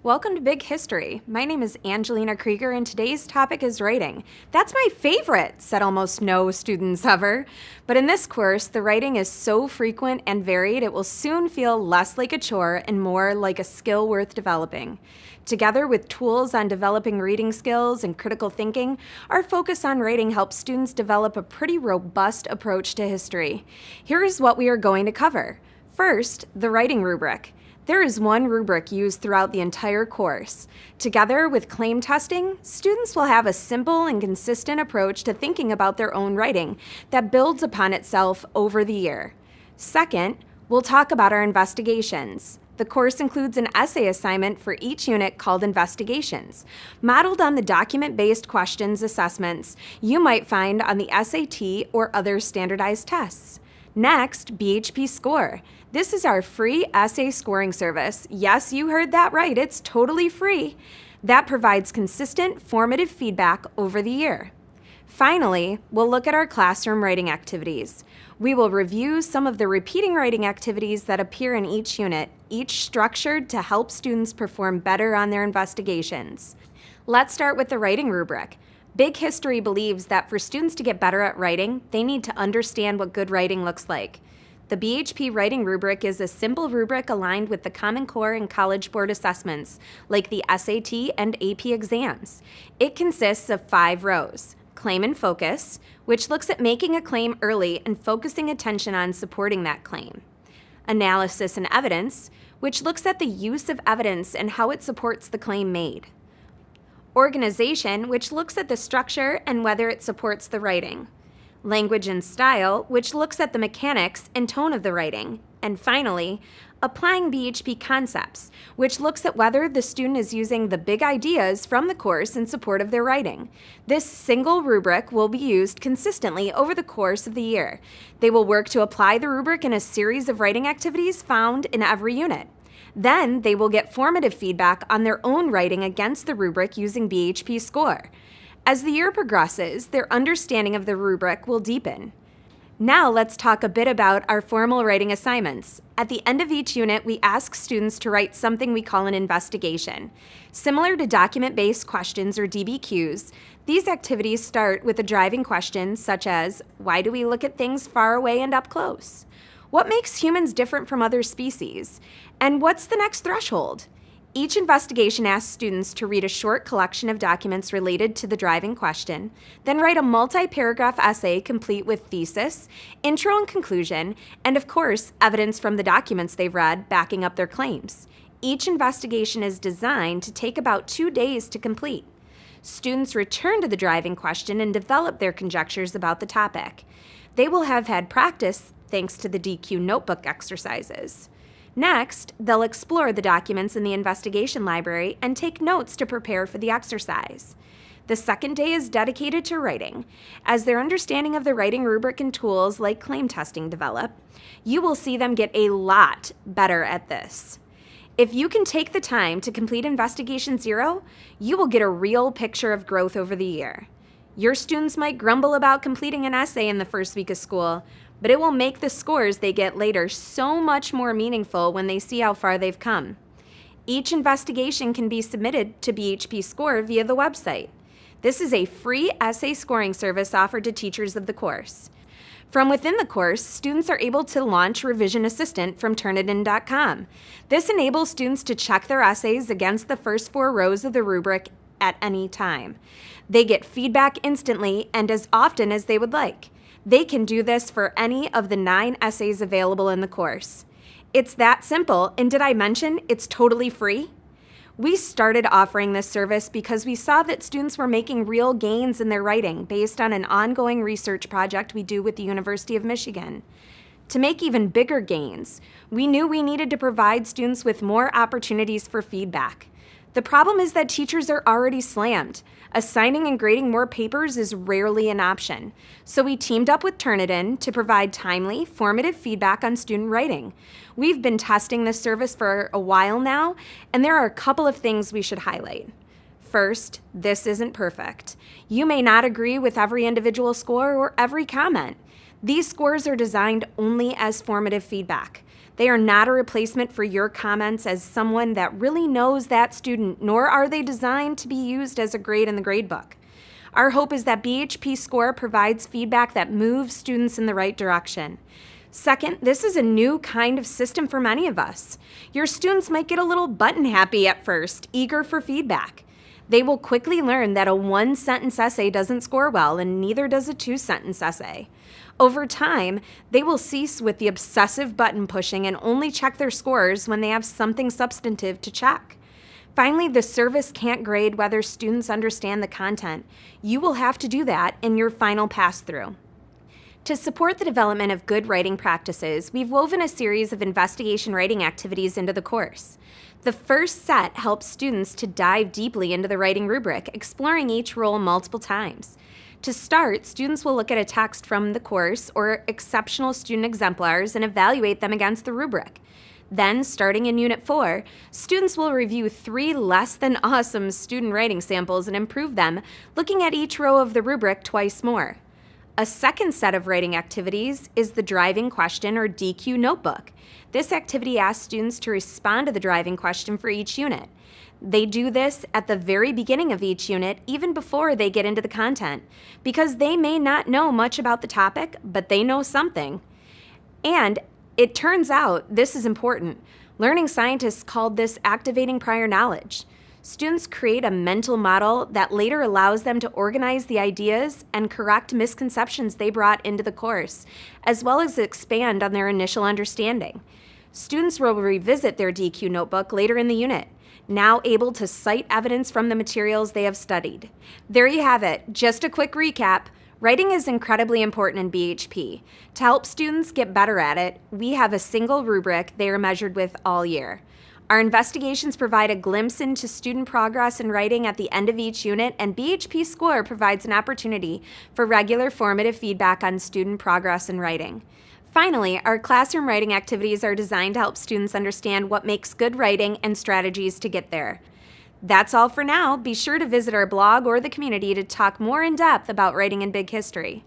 Welcome to Big History. My name is Angelina Krieger and today's topic is writing. That's my favorite, said almost no students ever. But in this course, the writing is so frequent and varied it will soon feel less like a chore and more like a skill worth developing. Together with tools on developing reading skills and critical thinking, our focus on writing helps students develop a pretty robust approach to history. Here is what we are going to cover. First, the writing rubric. There is one rubric used throughout the entire course. Together with claim testing, students will have a simple and consistent approach to thinking about their own writing that builds upon itself over the year. Second, we'll talk about our investigations. The course includes an essay assignment for each unit called Investigations, modeled on the document-based questions assessments you might find on the SAT or other standardized tests. Next, BHP Score. This is our free essay scoring service. Yes, you heard that right, it's totally free. That provides consistent, formative feedback over the year. Finally, we'll look at our classroom writing activities. We will review some of the repeating writing activities that appear in each unit, each structured to help students perform better on their investigations. Let's start with the writing rubric. Big History believes that for students to get better at writing, they need to understand what good writing looks like. The BHP writing rubric is a simple rubric aligned with the Common Core and College Board assessments, like the SAT and AP exams. It consists of 5 rows. Claim and focus, which looks at making a claim early and focusing attention on supporting that claim. Analysis and evidence, which looks at the use of evidence and how it supports the claim made. Organization, which looks at the structure and whether it supports the writing. Language and style, which looks at the mechanics and tone of the writing. And finally, applying BHP concepts, which looks at whether the student is using the big ideas from the course in support of their writing. This single rubric will be used consistently over the course of the year. They will work to apply the rubric in a series of writing activities found in every unit. Then they will get formative feedback on their own writing against the rubric using BHP Score. As the year progresses, their understanding of the rubric will deepen. Now let's talk a bit about our formal writing assignments. At the end of each unit, we ask students to write something we call an investigation. Similar to document-based questions or DBQs, these activities start with a driving question such as, why do we look at things far away and up close? What makes humans different from other species? And what's the next threshold? Each investigation asks students to read a short collection of documents related to the driving question, then write a multi-paragraph essay complete with thesis, intro and conclusion, and of course, evidence from the documents they've read backing up their claims. Each investigation is designed to take about 2 days to complete. Students return to the driving question and develop their conjectures about the topic. They will have had practice thanks to the DQ notebook exercises. Next, they'll explore the documents in the investigation library and take notes to prepare for the exercise. The second day is dedicated to writing. As their understanding of the writing rubric and tools like claim testing develop, you will see them get a lot better at this. If you can take the time to complete Investigation 0, you will get a real picture of growth over the year. Your students might grumble about completing an essay in the first week of school, but it will make the scores they get later so much more meaningful when they see how far they've come. Each investigation can be submitted to BHP Score via the website. This is a free essay scoring service offered to teachers of the course. From within the course, students are able to launch Revision Assistant from Turnitin.com. This enables students to check their essays against the first 4 rows of the rubric at any time. They get feedback instantly and as often as they would like. They can do this for any of the 9 essays available in the course. It's that simple, and did I mention it's totally free? We started offering this service because we saw that students were making real gains in their writing based on an ongoing research project we do with the University of Michigan. To make even bigger gains, we knew we needed to provide students with more opportunities for feedback. The problem is that teachers are already slammed. Assigning and grading more papers is rarely an option. So we teamed up with Turnitin to provide timely, formative feedback on student writing. We've been testing this service for a while now, and there are a couple of things we should highlight. First, this isn't perfect. You may not agree with every individual score or every comment. These scores are designed only as formative feedback. They are not a replacement for your comments as someone that really knows that student, nor are they designed to be used as a grade in the gradebook. Our hope is that BHP Score provides feedback that moves students in the right direction. Second, this is a new kind of system for many of us. Your students might get a little button happy at first, eager for feedback. They will quickly learn that a one-sentence essay doesn't score well, and neither does a two-sentence essay. Over time, they will cease with the obsessive button pushing and only check their scores when they have something substantive to check. Finally, the service can't grade whether students understand the content. You will have to do that in your final pass-through. To support the development of good writing practices, we've woven a series of investigation writing activities into the course. The first set helps students to dive deeply into the writing rubric, exploring each role multiple times. To start, students will look at a text from the course or exceptional student exemplars and evaluate them against the rubric. Then, starting in Unit 4, students will review 3 less than awesome student writing samples and improve them, looking at each row of the rubric twice more. A second set of writing activities is the driving question or DQ notebook. This activity asks students to respond to the driving question for each unit. They do this at the very beginning of each unit, even before they get into the content, because they may not know much about the topic, but they know something. And it turns out, this is important, learning scientists called this activating prior knowledge. Students create a mental model that later allows them to organize the ideas and correct misconceptions they brought into the course, as well as expand on their initial understanding. Students will revisit their DQ notebook later in the unit, now able to cite evidence from the materials they have studied. There you have it, just a quick recap. Writing is incredibly important in BHP. To help students get better at it, we have a single rubric they are measured with all year. Our investigations provide a glimpse into student progress in writing at the end of each unit, and BHP Score provides an opportunity for regular formative feedback on student progress in writing. Finally, our classroom writing activities are designed to help students understand what makes good writing and strategies to get there. That's all for now. Be sure to visit our blog or the community to talk more in depth about writing in Big History.